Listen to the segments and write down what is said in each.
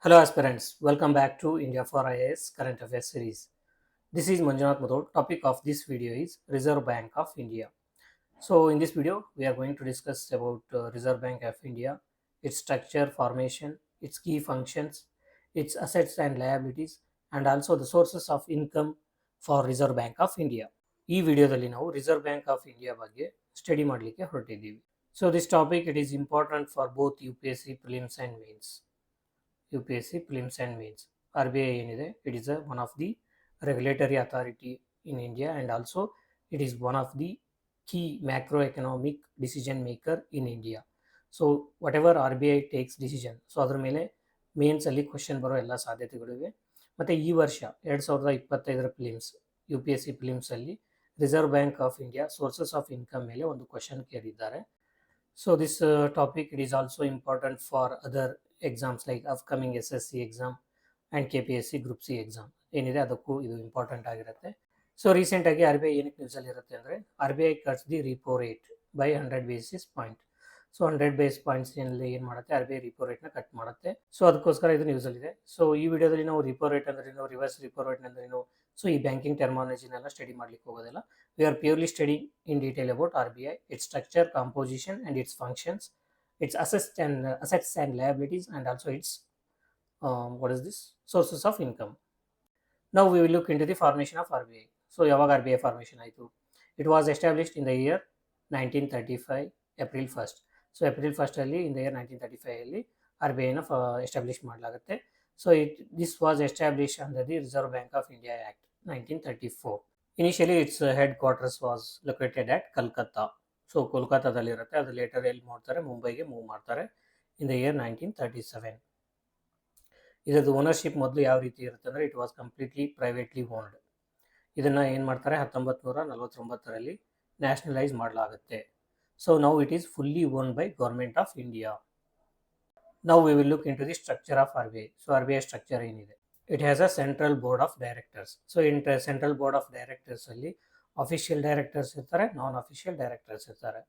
Hello aspirants, welcome back to India for IAS Current Affairs series. This is Manjunath Madhod. Topic of this video is Reserve Bank of India. So in this video, we are going to discuss about Reserve Bank of India, its structure, formation, its key functions, its assets and liabilities, and also the sources of income for Reserve Bank of India. ಈ ವಿಡಿಯೋದಲ್ಲಿ ನಾವು reserve bank of India ಬಗ್ಗೆ study ಮಾಡಲಿಕ್ಕೆ ಹೊರಟಿದ್ದೀವಿ. So this topic it is important for both UPSC prelims and mains. UPSC prelims and mains. RBI ಏನಿದೆ, it is one of the regulatory authority in India, and also it is one of the key macroeconomic decision maker in India. So whatever RBI takes decision, so ಅದರ ಮೇಲೆ mains ಅಲ್ಲಿ question ಬರೋ ಎಲ್ಲ ಸಾಧ್ಯತೆಗಳಿವೆ. ಮತ್ತು ಈ ವರ್ಷ 2025 ಪ್ರಿಲಿಮ್ಸ್ UPSC ಪ್ರಿಲಿಮ್ಸ್ ಅಲ್ಲಿ reserve bank of India sources of income ಮೇಲೆ ಒಂದು ಕ್ವಶನ್ ಕೇಳಿದ್ದಾರೆ. So this topic it is also important for other exams like upcoming SSC exam and KPSC Group C exam ಏನಿದೆ ಅದಕ್ಕೂ ಇದು ಇಂಪಾರ್ಟೆಂಟ್ ಆಗಿರುತ್ತೆ. So ರೀಸೆಂಟಾಗಿ RBI ಏನಕ್ಕೆ ನ್ಯೂಸಲ್ಲಿ ಇರುತ್ತೆ ಅಂದರೆ RBI cuts the repo rate by 100 basis point. So 100 base ಪಾಯಿಂಟ್ಸ್ನಲ್ಲಿ ಏನು ಮಾಡುತ್ತೆ, RBI ರಿಪೋ ರೇಟ್ನ ಕಟ್ ಮಾಡುತ್ತೆ. ಸೊ ಅದಕ್ಕೋಸ್ಕರ ಇದು ನ್ಯೂಸಲ್ಲಿದೆ. ಸೊ ಈ ವಿಡಿಯೋದಲ್ಲಿ ನಾವು ರಿಪೋ ರೇಟ್ ಅಂದ್ರೇನು, ರಿವರ್ಸ್ ರಿಪೋ ರೇಟ್ ಅಂದ್ರೇನು, ಸೊ ಈ ಬ್ಯಾಂಕಿಂಗ್ ಟರ್ಮಾಲಜಿನೆಲ್ಲ ಸ್ಟಡಿ ಮಾಡ್ಲಿಕ್ಕೆ ಹೋಗೋದಿಲ್ಲ. We are purely studying in detail about RBI, its structure, composition, and its functions, its assets and liabilities, and also its sources of income. Now we will look into the formation of RBI. So ಯಾವಾಗ RBI formation ಆಯಿತು? It was established in the year 1935 April 1st. So April 1st ಅಲ್ಲಿ in the year 1935 ಅಲ್ಲಿ RBI ನ establish ಮಾಡಲಾಗುತ್ತೆ. So this was established under the Reserve Bank of India Act 1934. Initially its headquarters was located at Calcutta. So ಕೋಲ್ಕತ್ತಾದಲ್ಲಿರುತ್ತೆ. ಅದು later ಎಲ್ಲಿ ಮಾಡ್ತಾರೆ, ಮುಂಬೈಗೆ move ಮಾಡ್ತಾರೆ ಇನ್ ದ ಇಯರ್ 1937. ಇದರದ್ದು ಓನರ್ಶಿಪ್ ಮೊದಲು ಯಾವ ರೀತಿ ಇರುತ್ತೆ ಅಂದರೆ it was completely privately owned. ಇದನ್ನು ಏನು ಮಾಡ್ತಾರೆ, 1949ರಲ್ಲಿ ನ್ಯಾಷನಲೈಸ್ ಮಾಡಲಾಗುತ್ತೆ. So now it is fully owned by government of India. Now we will look in to the structure of RBI. So RBI structure ಏನಿದೆ, it has a central board of directors. So central board of directors ಅಲ್ಲಿ official directors ಇರ್ತಾರೆ, non official directors ಇರ್ತಾರೆ.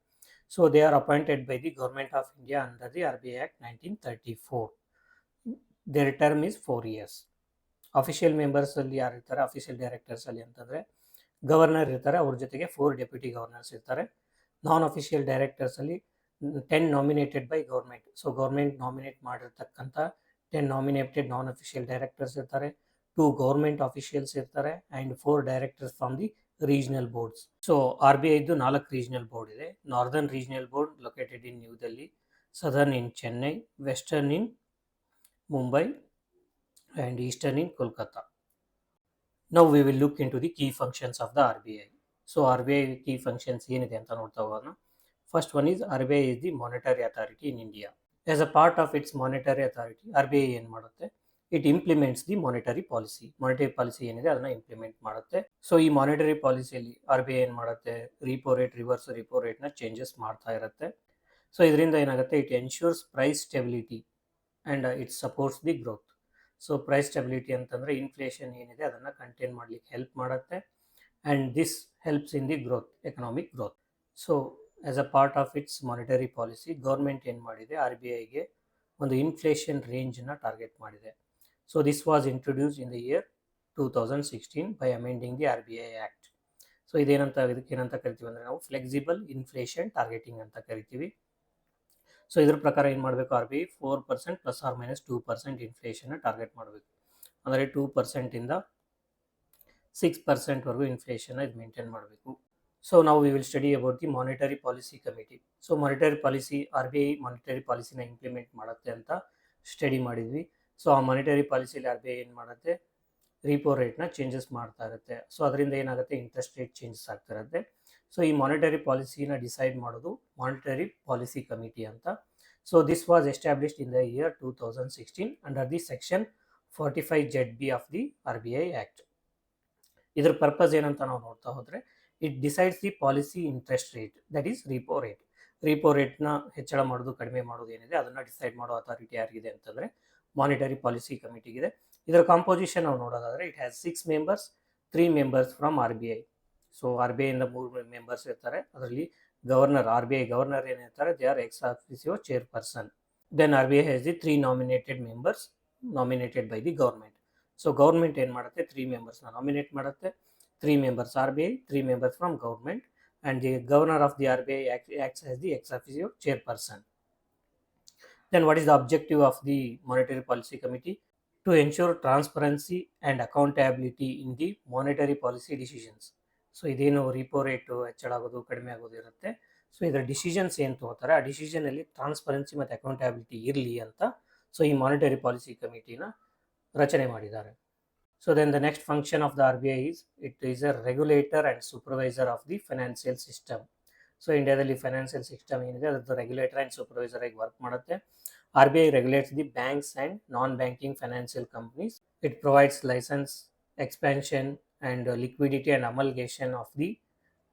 So they are appointed by the government of India under the RBI Act 1934. There term is 4 years. Official members ಅಲ್ಲಿ ಯಾರು ಇರ್ತಾರೆ, official directors ಅಲ್ಲಿ ಅಂತಂದರೆ governor ಇರ್ತಾರೆ, ಅವ್ರ ಜೊತೆಗೆ 4 ಡೆಪ್ಯೂಟಿ ಗವರ್ನರ್ಸ್ ಇರ್ತಾರೆ. ನಾನ್ ಅಫಿಷಿಯಲ್ ಡೈರೆಕ್ಟರ್ಸ್ ಅಲ್ಲಿ 10 nominated by government. So government nominate ಮಾಡಿರ್ತಕ್ಕಂಥ 10 ನಾಮಿನೇಟೆಡ್ ನಾನ್ ಅಫಿಷಿಯಲ್ ಡೈರೆಕ್ಟರ್ಸ್ ಇರ್ತಾರೆ, 2 ಗೌರ್ಮೆಂಟ್ ಅಫಿಷಿಯಲ್ಸ್ ಇರ್ತಾರೆ, and 4 directors from the regional boards. So RBI ಇದ್ದು 4 ರೀಜನಲ್ ಬೋರ್ಡ್ ಇದೆ. Northern regional board located in New Delhi, southern in Chennai, western in Mumbai, and eastern in Kolkata. Now we will look in to the key functions of the RBI. So RBI key functions ಏನಿದೆ ಅಂತ ನೋಡ್ತಾ ಹೋಗೋಣ. First one is RBI is the monetary authority in India. As a part of its monetary authority, RBI ಏನು ಮಾಡುತ್ತೆ, it implements the monetary policy. Monetary policy ಏನಿದೆ ಅದನ್ನ implement ಮಾಡುತ್ತೆ. So ಈ ಮಾನಿಟರಿ ಪಾಲಿಸಿಯಲ್ಲಿ RBI ಏನು ಮಾಡುತ್ತೆ, ರಿಪೋ ರೇಟ್, ರಿವರ್ಸ್ ರಿಪೋ ರೇಟ್ನ changes ಮಾಡ್ತಾ ಇರುತ್ತೆ. ಸೊ ಇದರಿಂದ ಏನಾಗುತ್ತೆ, it ensures price stability and it supports the growth. So price stability ಅಂತಂದರೆ ಇನ್ಫ್ಲೇಷನ್ ಏನಿದೆ ಅದನ್ನು ಕಂಟೈನ್ ಮಾಡಲಿಕ್ಕೆ ಹೆಲ್ಪ್ ಮಾಡುತ್ತೆ, and this helps in the growth, economic growth. So as a part of its monetary policy, government ಏನು ಮಾಡಿದೆ, RBIಗೆ ಒಂದು inflation ರೇಂಜನ್ನು ಟಾರ್ಗೆಟ್ ಮಾಡಿದೆ. So this was introduce in the year 2016 by amending the RBI Act. So ಇದಕ್ಕೇನಂತ ಕರಿತೀವಿ ಅಂದರೆ ನಾವು flexible inflation targeting ಅಂತ ಕರಿತೀವಿ. ಸೊ ಇದ್ರ ಪ್ರಕಾರ ಏನು ಮಾಡಬೇಕು, RBI 4% ±2% ಇನ್ಫ್ಲೇಷನ್ನ ಟಾರ್ಗೆಟ್ ಮಾಡಬೇಕು. ಅಂದರೆ 2%ಇಂದ 6%ವರೆಗೂ ಇನ್ಫ್ಲೇಷನ್ನ ಇದು ಮೇಂಟೈನ್ ಮಾಡಬೇಕು. ಸೊ ನಾವು we will study about the monetary policy committee. So monetary policy, RBI monetary ಪಾಲಿಸಿನ ಇಂಪ್ಲಿಮೆಂಟ್ ಮಾಡುತ್ತೆ ಅಂತ ಸ್ಟಡಿ ಮಾಡಿದ್ವಿ. ಸೊ ಆ ಮಾನಿಟರಿ ಪಾಲಿಸಿಯಲ್ಲಿ RBI ಏನು ಮಾಡುತ್ತೆ, ರಿಪೋ ರೇಟ್ನ ಚೇಂಜಸ್ ಮಾಡ್ತಾ ಇರುತ್ತೆ. ಸೊ ಅದರಿಂದ ಏನಾಗುತ್ತೆ, ಇಂಟ್ರೆಸ್ಟ್ ರೇಟ್ ಚೇಂಜಸ್ ಆಗ್ತಾ ಇರುತ್ತೆ. ಸೊ ಈ ಮಾನಿಟರಿ ಪಾಲಿಸಿನ ಡಿಸೈಡ್ ಮಾಡೋದು ಮಾನಿಟರಿ ಪಾಲಿಸಿ ಕಮಿಟಿ ಅಂತ. So this was established in the year 2016 under the section 45ZB of the RBI Act. ಇದ್ರ ಪರ್ಪಸ್ ಏನಂತ ನಾವು ನೋಡ್ತಾ ಹೋದರೆ, it decides the policy interest rate, that is repo rate. Repo ರೇಟ್ನ ಹೆಚ್ಚಳ ಮಾಡೋದು, ಕಡಿಮೆ ಮಾಡೋದು ಏನಿದೆ ಅದನ್ನು ಡಿಸೈಡ್ ಮಾಡೋ ಅಥಾರಿಟಿ ಯಾರಿಗಿದೆ ಅಂತಂದರೆ ಮಾನಿಟರಿ ಪಾಲಿಸಿ ಕಮಿಟಿಗಿದೆ. ಇದರ ಕಾಂಪೋಸಿಷನ್ ನಾವು ನೋಡೋದಾದರೆ, it has 6 members, 3 members from RBI. So RBIಯಿಂದ 3 ಮೆಂಬರ್ಸ್ ಇರ್ತಾರೆ. ಅದರಲ್ಲಿ ಗವರ್ನರ್, RBI ಗವರ್ನರ್ ಏನಿರ್ತಾರೆ, they are ex officio chairperson. Then RBI has the 3 nominated members nominated by the government. So government ಏನು ಮಾಡುತ್ತೆ, 3 ಮೆಂಬರ್ಸ್ನ nominate ಮಾಡುತ್ತೆ. 3 members RBI, 3 members from government, and the governor of the RBI acts as the ex officio chairperson. Then what is the objective of the Monetary Policy Committee? To ensure transparency and accountability in the monetary policy decisions. So ಇದೇನು repo rate ಹೆಚ್ಚಳಾಗೋದು ಕಡಿಮೆ ಆಗೋದು ಇರುತ್ತೆ. So ಇದರ decisions ಏನು ತಗೋತಾರೆ, ಆ ಡಿಸಿಷನಲ್ಲಿ transparency ಮತ್ತು accountability ಇರಲಿ ಅಂತ ಸೊ ಈ ಮಾನಿಟರಿ ಪಾಲಿಸಿ ಕಮಿಟಿನ ರಚನೆ ಮಾಡಿದ್ದಾರೆ. So then the next function of the RBI is it is a regulator and supervisor of the financial system. So ಇಂಡಿಯಾದಲ್ಲಿ ಫೈನಾನ್ಷಿಯಲ್ ಸಿಸ್ಟಮ್ ಏನಿದೆ ಅದರದ್ದು ರೆಗ್ಯುಲೇಟರ್ ಆ್ಯಂಡ್ ಸೂಪರ್ವೈಸರ್ ಆಗಿ ವರ್ಕ್ ಮಾಡುತ್ತೆ. RBI regulates the banks and non-banking financial companies. It provides license, expansion and liquidity and amalgamation of the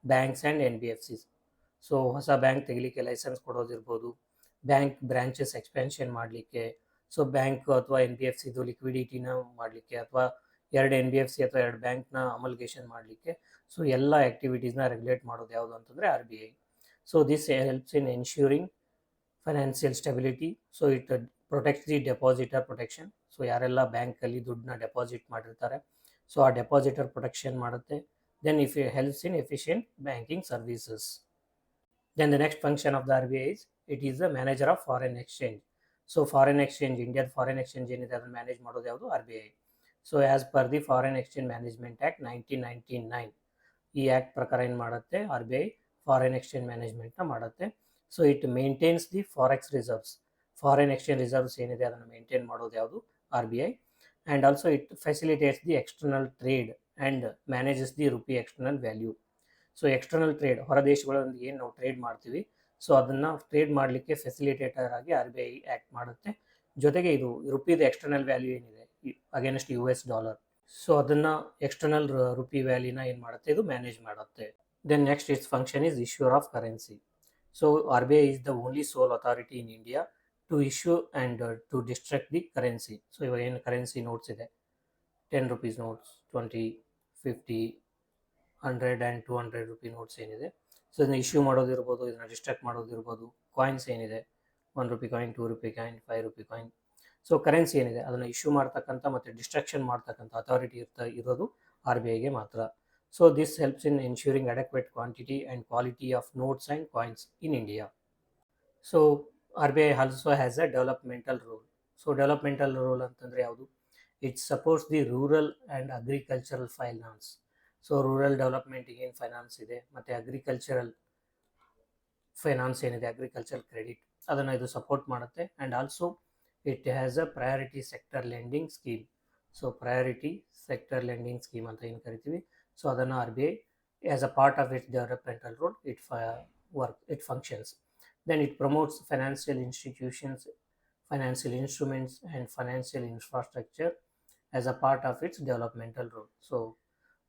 banks and NBFCs. So ಹೊಸ bank ತೆಗಿಲಿಕ್ಕೆ licence ಕೊಡೋದಿರ್ಬೋದು, bank branches expansion ಮಾಡಲಿಕ್ಕೆ, so bank ಅಥವಾ NBFCದು ಲಿಕ್ವಿಡಿಟಿನ ಮಾಡಲಿಕ್ಕೆ, ಅಥವಾ 2 NBFC ಅಥವಾ 2 ಬ್ಯಾಂಕ್ನ ಅಮಲ್ಗೇಷನ್ ಮಾಡಲಿಕ್ಕೆ. ಸೊ ಎಲ್ಲ ಆ್ಯಕ್ಟಿವಿಟೀಸ್ನ ರೆಗ್ಯುಲೇಟ್ ಮಾಡೋದು ಯಾವುದು ಅಂತಂದರೆ RBI. So this helps in ensuring financial stability. So it protects the depositor protection. So ಯಾರೆಲ್ಲ ಬ್ಯಾಂಕಲ್ಲಿ ದುಡ್ಡನ್ನ ಡೆಪಾಸಿಟ್ ಮಾಡಿರ್ತಾರೆ, ಸೊ ಆ ಡೆಪಾಸಿಟರ್ ಪ್ರೊಟೆಕ್ಷನ್ ಮಾಡುತ್ತೆ. Then if it helps in efficient banking services. Then the next function of the RBI is it is the manager of foreign exchange. So foreign exchange, India's foreign exchange ಏನಿದೆ ಅದನ್ನು manage ಮಾಡೋದು ಯಾವುದು, RBI. So as per the foreign exchange management act 1999, ಈ act ಪ್ರಕಾರ ಏನು ಮಾಡುತ್ತೆ, RBI foreign exchange ಮ್ಯಾನೇಜ್ಮೆಂಟ್ನ ಮಾಡುತ್ತೆ. So it maintains the forex reserves, foreign exchange reserves ಏನಿದೆ ಅದನ್ನು ಮೇಂಟೈನ್ ಮಾಡೋದು ಯಾವುದು, RBI. And also it facilitates the external trade and manages the rupee external value. So external trade, ಹೊರ ದೇಶಗಳೊಂದಿಗೆ ಏನು ನಾವು ಟ್ರೇಡ್ ಮಾಡ್ತೀವಿ, ಸೊ ಅದನ್ನು ಟ್ರೇಡ್ ಮಾಡಲಿಕ್ಕೆ ಫೆಸಿಲಿಟೇಟರ್ ಆಗಿ RBI ಆ್ಯಕ್ಟ್ ಮಾಡುತ್ತೆ. ಜೊತೆಗೆ ಇದು ರುಪಿದು ಎಕ್ಸ್ಟರ್ನಲ್ ವ್ಯಾಲ್ಯೂ ಏನಿದೆ ಅಗೇನ್ಸ್ಟ್ US ಡಾಲರ್, ಸೊ ಅದನ್ನು ಎಕ್ಸ್ಟರ್ನಲ್ ರುಪಿ ವ್ಯಾಲ್ಯೂನ ಏನು ಮಾಡುತ್ತೆ, ಇದು ಮ್ಯಾನೇಜ್ ಮಾಡುತ್ತೆ. Then next its function is issuer of currency. So RBI is the only sole authority in India to issue and to destruct the currency. So ಇವಾಗ ಏನು currency notes ಇದೆ, 10 rupees notes, 20, 50, 100 and 200 rupee notes ಏನಿದೆ, so ಇದನ್ನ issue ಮಾಡೋದಿರ್ಬೋದು, ಇದನ್ನು destruct ಮಾಡೋದಿರ್ಬೋದು. Coins ಏನಿದೆ, 1 rupee coin, 2 rupee coin, 5 rupee coin. So currency ಏನಿದೆ ಅದನ್ನು ಇಶ್ಯೂ ಮಾಡ್ತಕ್ಕಂಥ ಮತ್ತು ಡಿಸ್ಟ್ರಕ್ಷನ್ ಮಾಡ್ತಕ್ಕಂಥ ಅಥಾರಿಟಿ ಇರೋದು RBIಗೆ ಮಾತ್ರ. So this helps in ensuring adequate quantity and quality of notes and coins in India. So RBI also has a developmental role. So developmental role ಅಂತಂದರೆ ಯಾವುದು, it supports the rural and agricultural finance. So rural ಡೆವಲಪ್ಮೆಂಟಿಗೆ ಏನು finance ಇದೆ ಮತ್ತು agricultural finance ಏನಿದೆ, agriculture credit, ಅದನ್ನು ಇದು support ಮಾಡುತ್ತೆ. And also it has a priority sector lending scheme. So priority sector lending scheme ಅಂತ ಏನು ಕರಿತೀವಿ, ಸೊ ಅದನ್ನು RBI as a part of its developmental role it functions. Then it promotes financial institutions, financial instruments and financial infrastructure as a part of its developmental role. So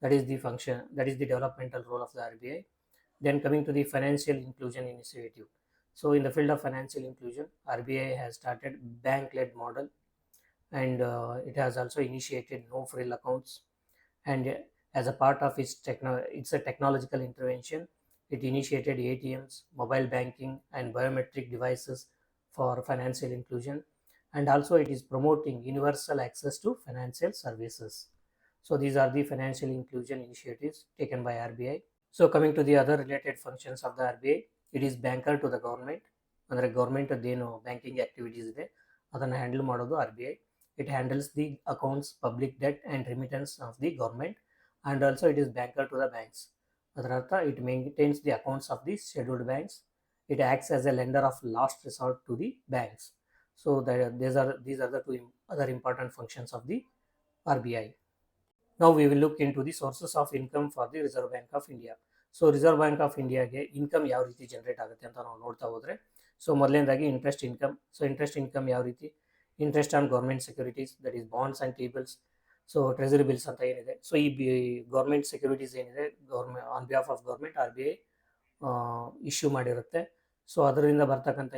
that is the function, that is the developmental role of the RBI. Then coming to the financial inclusion initiative. So in the field of financial inclusion, RBI has started bank-led model, and it has also initiated no-frill accounts. And as a part of its it's a technological intervention. It initiated ATMs, mobile banking, and biometric devices for financial inclusion, and also it is promoting universal access to financial services. So these are the financial inclusion initiatives taken by RBI. So coming to the other related functions of the RBI, it is banker to the government. ಅಂದರೆ government ಅದೇನು banking activities ಇದೆ ಅದನ್ನು handle ಮಾಡೋದು RBI. It handles the accounts, public debt and remittance of the government, and also it is banker to the banks. ಅದರ ಅರ್ಥ it maintains the accounts of the scheduled banks. It acts as a lender of last resort to the banks. So these are the two other important functions of the RBI. Now we will look into the sources of income for the Reserve Bank of India. So Reserve Bank of Indiaಗೆ income ಯಾವ ರೀತಿ generate ಆಗುತ್ತೆ ಅಂತ ನಾವು ನೋಡ್ತಾ ಹೋದರೆ, so ಮೊದಲನೇದಾಗಿ interest income. So interest income ಯಾವ ರೀತಿ, interest on government securities, that is bonds and tables. So treasury bills ಅಂತ ಏನಿದೆ, ಸೊ ಈ ಗೌರ್ಮೆಂಟ್ ಸೆಕ್ಯೂರಿಟೀಸ್ ಏನಿದೆ on behalf of government RBI issue ಮಾಡಿರುತ್ತೆ. ಸೊ ಅದರಿಂದ ಬರ್ತಕ್ಕಂಥ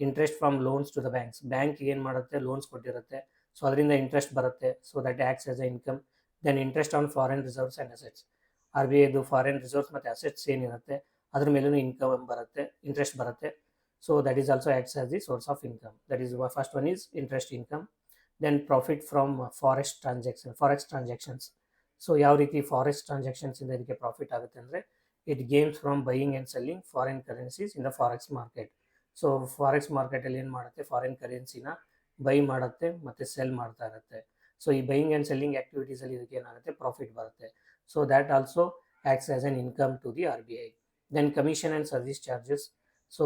interest from loans to the banks, bank ಏನು ಮಾಡುತ್ತೆ, ಲೋನ್ಸ್ ಕೊಟ್ಟಿರುತ್ತೆ, ಸೊ ಅದರಿಂದ ಇಂಟ್ರೆಸ್ಟ್ ಬರುತ್ತೆ. So that acts as a income. Then interest on foreign reserves and assets, RBIದು ಫಾರಿನ್ ರಿಸರ್ವ್ಸ್ ಮತ್ತು ಅಸೆಟ್ಸ್ ಏನಿರುತ್ತೆ ಅದ್ರ ಮೇಲೂ ಇನ್ಕಮ್ ಬರುತ್ತೆ, ಇಂಟ್ರೆಸ್ಟ್ ಬರುತ್ತೆ. So that is also acts as the source of income. That is first one is interest income. Then profit from forex transactions. So ಯಾವ ರೀತಿ forex ಟ್ರಾನ್ಸಾಕ್ಷನ್ಸಿಂದ ಇದಕ್ಕೆ ಪ್ರಾಫಿಟ್ ಆಗುತ್ತೆ ಅಂದರೆ, it gains from buying and selling foreign currencies in the forex market. So forex ಮಾರ್ಕೆಟಲ್ಲಿ ಏನು ಮಾಡುತ್ತೆ, foreign ಕರೆನ್ಸಿನ by ಮಾಡುತ್ತೆ ಮತ್ತು ಸೆಲ್ ಮಾಡ್ತಾ ಇರುತ್ತೆ. ಸೊ ಈ ಬೈಯಿಂಗ್ ಆ್ಯಂಡ್ ಸೆಲ್ಲಿಂಗ್ ಆ್ಯಕ್ಟಿವಿಟೀಸಲ್ಲಿ ಇದಕ್ಕೆ ಏನಾಗುತ್ತೆ, ಪ್ರಾಫಿಟ್ ಬರುತ್ತೆ. So that also acts as an income to the RBI. Then commission and service charges. So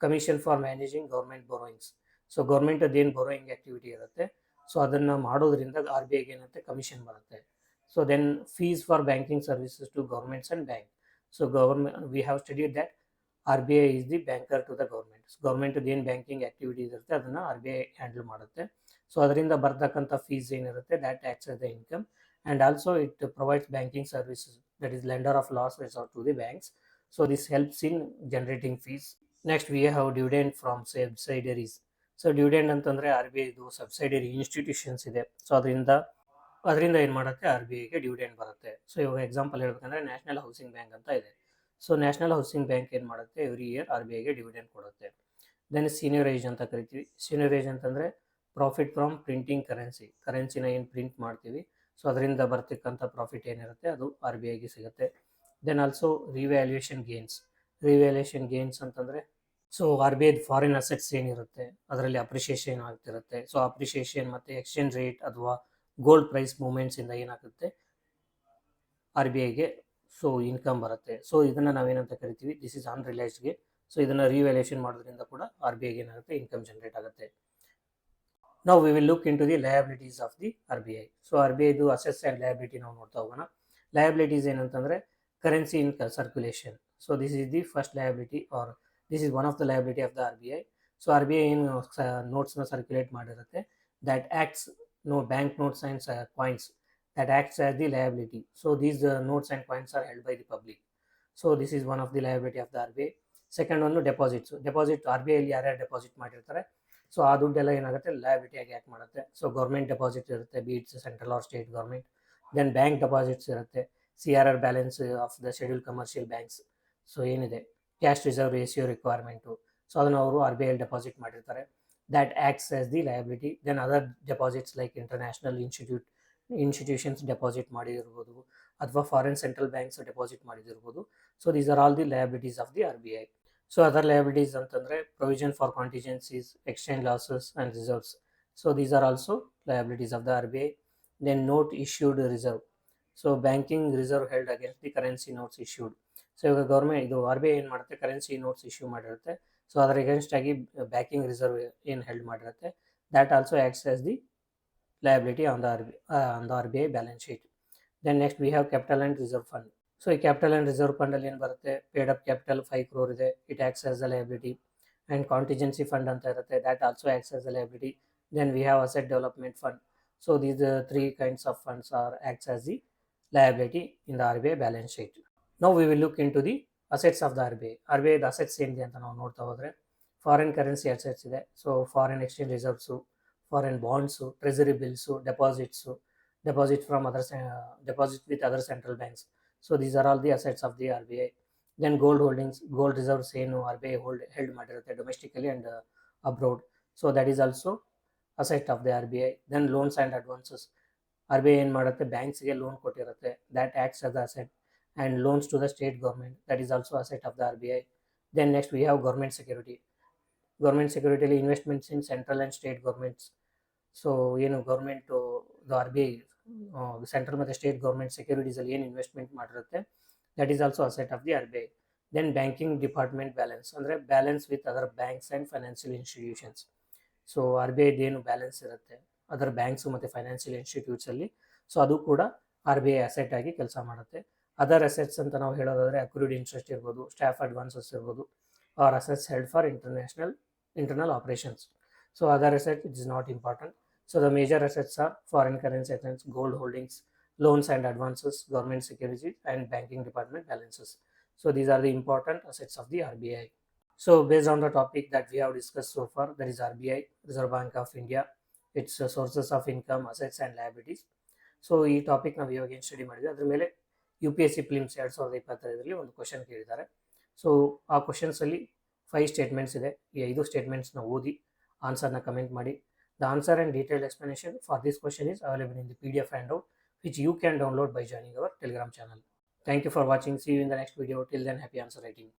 commission for managing government borrowings. So ಗೌರ್ಮೆಂಟದ್ದು ಏನು ಬೋರೋಯಿಂಗ್ ಆ್ಯಕ್ಟಿವಿಟಿ ಇರುತ್ತೆ, ಸೊ ಅದನ್ನು ಮಾಡೋದ್ರಿಂದ RBIಗೆ ಏನಾಗುತ್ತೆ, ಕಮಿಷನ್ ಬರುತ್ತೆ. So then fees for banking services to governments and bank. So we have studied that RBI is the banker to the government. ಗೌರ್ಮೆಂಟದ್ದು ಏನು banking activities ಇರುತ್ತೆ ಅದನ್ನು RBI ಹ್ಯಾಂಡಲ್ ಮಾಡುತ್ತೆ. ಸೊ ಅದರಿಂದ ಬರ್ತಕ್ಕಂಥ ಫೀಸ್ ಏನಿರುತ್ತೆ, that acts as the income. And also it provides banking services, that is lender of last resort to the banks. So this helps in generating fees. Next we have dividend from subsidiaries. So dividend ಅಂತಂದರೆ RBIದು subsidiary institutions ಇದೆ. So ಅದರಿಂದ ಏನು ಮಾಡುತ್ತೆ, RBIಗೆ dividend ಬರುತ್ತೆ. So ಇವಾಗ example ಹೇಳ್ಬೇಕಂದ್ರೆ ನ್ಯಾಷನಲ್ ಹೌಸಿಂಗ್ ಬ್ಯಾಂಕ್ ಅಂತ ಇದೆ. ಸೊ ನ್ಯಾಷನಲ್ ಹೌಸಿಂಗ್ ಬ್ಯಾಂಕ್ ಏನು ಮಾಡುತ್ತೆ, ಎವ್ರಿ ಇಯರ್ RBIಗೆ ಡಿವಿಡೆಂಡ್ ಕೊಡುತ್ತೆ. ದೆನ್ ಸೀನಿಯರೈಜ್ ಅಂತ ಕರಿತೀವಿ. ಸೀನಿಯರೈಜ್ ಅಂತಂದರೆ ಪ್ರಾಫಿಟ್ ಫ್ರಮ್ ಪ್ರಿಂಟಿಂಗ್ ಕರೆನ್ಸಿನ ಏನು ಪ್ರಿಂಟ್ ಮಾಡ್ತೀವಿ, ಸೊ ಅದರಿಂದ ಬರ್ತಕ್ಕಂಥ ಪ್ರಾಫಿಟ್ ಏನಿರುತ್ತೆ ಅದು RBIಗೆ ಸಿಗುತ್ತೆ. ದೆನ್ ಆಲ್ಸೋ ರಿವ್ಯಾಲ್ಯೂಯೇಷನ್ ಗೇನ್ಸ್ ಅಂತಂದರೆ, ಸೊ RBIದು ಫಾರಿನ್ ಅಸೆಟ್ಸ್ ಏನಿರುತ್ತೆ ಅದರಲ್ಲಿ ಅಪ್ರಿಷಿಯೇಷನ್ ಆಗ್ತಿರುತ್ತೆ. ಸೊ ಅಪ್ರಿಷಿಯೇಷನ್ ಮತ್ತು ಎಕ್ಸ್ಚೇಂಜ್ ರೇಟ್ ಅಥವಾ ಗೋಲ್ಡ್ ಪ್ರೈಸ್ ಮೂಮೆಂಟ್ಸಿಂದ ಏನಾಗುತ್ತೆ, RBIಗೆ ಸೊ ಇನ್ಕಮ್ ಬರುತ್ತೆ. ಸೊ ಇದನ್ನು ನಾವೇನಂತ ಕರಿತೀವಿ, this is unrealised gain. So ಇದನ್ನು ರಿವ್ಯಾಲ್ಯೂಯೇಷನ್ ಮಾಡೋದ್ರಿಂದ ಕೂಡ RBIಗೆ ಏನಾಗುತ್ತೆ, ಇನ್ಕಮ್ ಜನರೇಟ್ ಆಗುತ್ತೆ. ನಾವು we will look in to the liabilities of the RBI. So RBIದು ಅಸೆಟ್ಸ್ ಆ್ಯಂಡ್ ಲಯಬಿಲಿಟಿ ನಾವು ನೋಡ್ತಾ ಹೋಗೋಣ. ಲಯಬಿಲಿಟೀಸ್ ಏನಂತಂದರೆ currency in circulation. So this is the first liability, or this is one of the liability of the RBI. So RBI ಏನು ನೋಟ್ಸ್ನ circulate ಮಾಡಿರುತ್ತೆ, that acts bank notes and coins, that acts as the liability. So these notes and coins are held by the public. So this is one of the liability of the RBI. Second one, deposit RBI ಅಲ್ಲಿ ಯಾರ್ಯಾರು deposit ಮಾಡಿರ್ತಾರೆ, so ಆ ದುಡ್ಡೆಲ್ಲ ಏನಾಗುತ್ತೆ, liability ಆಗಿ act ಮಾಡುತ್ತೆ. So government deposit ಇರುತ್ತೆ, be it's central or state government. Then bank deposits ಇರುತ್ತೆ, CRR balance of the schedule commercial banks. So ಏನಿದೆ cash reserve ratio requirement, so ಅದನ್ನು ಅವರು RBI ಅಲ್ಲಿ ಡೆಪಾಸಿಟ್ ಮಾಡಿರ್ತಾರೆ. That acts as the liability. Then other deposits like international institutions deposit ಮಾಡಿರ್ಬೋದು, ಅಥವಾ foreign central banks deposit ಮಾಡಿದಿರ್ಬೋದು. So these are all the liabilities of the RBI. So other liabilities ಅಂತಂದರೆ provision for contingencies, exchange losses and reserves. So these are also liabilities of the RBI. Then note issued reserve. So banking reserve held against the currency notes issued. So ಇವಾಗ RBI ಏನು ಮಾಡುತ್ತೆ, currency notes issue ಮಾಡಿರುತ್ತೆ. So ಅದರ against ಆಗಿ banking reserve ಏನು held ಮಾಡಿರುತ್ತೆ, that also acts as the liability on the RBI balance sheet. Then next we have capital and reserve fund. So ಈ capital and reserve fund ಅಲ್ಲಿ ಏನು ಬರುತ್ತೆ, paid up capital 5 crore ಇದೆ, it acts as a liability. And contingency fund ಅಂತ ಇರುತ್ತೆ, that also acts as a liability. Then we have asset development fund. So these three kinds of funds acts as the liability in the RBI balance sheet. Now we will look into the assets of the RBI. RBI ದ assets ಏನಿದೆ ಅಂತ ನಾವು ನೋಡ್ತಾ ಹೋದರೆ, foreign currency assets ಇದೆ. So foreign exchange reserves, foreign bonds, treasury bills, deposit from deposit with other central banks. So these are all the assets of the RBI. Then gold reserves ಏನು RBI held ಮಾಡಿರುತ್ತೆ domestically and abroad. So that is also asset of the RBI. Then loans and advances. RBI ಏನು ಮಾಡುತ್ತೆ, ಬ್ಯಾಂಕ್ಸ್ಗೆ loan ಕೊಟ್ಟಿರುತ್ತೆ, that acts as the asset. And loans to the state government, that is also asset of the RBI. Then next we have government ಸೆಕ್ಯೂರಿಟಿಯಲ್ಲಿ investments in central and state governments. So ಏನು government RBI central ಮತ್ತು state government ಸೆಕ್ಯೂರಿಟೀಸಲ್ಲಿ ಏನು investment ಮಾಡಿರುತ್ತೆ, that is also asset of the RBI. Then banking department balance ಅಂದರೆ balance with other banks and financial institutions. So RBIದು ಏನು balance ಇರುತ್ತೆ other banks ಮತ್ತು ಫೈನಾನ್ಷಿಯಲ್ ಇನ್ಸ್ಟಿಟ್ಯೂಟ್ಸಲ್ಲಿ, ಸೊ ಅದು ಕೂಡ RBI ಅಸೆಟ್ ಆಗಿ ಕೆಲಸ ಮಾಡುತ್ತೆ. ಅದರ್ ಅಸೆಟ್ಸ್ ಅಂತ ನಾವು ಹೇಳೋದಾದರೆ ಅಕ್ರೂಡ್ ಇಂಟ್ರೆಸ್ಟ್ ಇರ್ಬೋದು, ಸ್ಟಾಫ್ ಅಡ್ವಾನ್ಸಸ್ ಇರ್ಬೋದು, or assets held for internal operations. So other asset it is not important. So the major assets are foreign currency assets, gold holdings, loans and advances, government securities, and banking department balances. So these are the important assets of the RBI. So based on the topic that we have discussed so far, that is RBI, Reserve Bank of India, its sources of income, assets and liabilities. So ಈ topic ನಾವು ಇವಾಗ ಏನು study ಮಾಡಿದ್ವಿ ಅದ್ರ ಮೇಲೆ UPSC prelims 2025 ಒಂದು question ಕೇಳಿದ್ದಾರೆ. So ಆ ಕ್ವಶನ್ಸಲ್ಲಿ 5 ಸ್ಟೇಟ್ಮೆಂಟ್ಸ್ ಇದೆ. ಈ 5 ಸ್ಟೇಟ್ಮೆಂಟ್ಸ್ನ ಓದಿ ಆನ್ಸರ್ನ ಕಮೆಂಟ್ ಮಾಡಿ. The answer and detailed explanation for this question is available in the PDF handout, which you can download by joining our Telegram channel. Thank you for watching. See you in the next video. Till then, happy answer writing.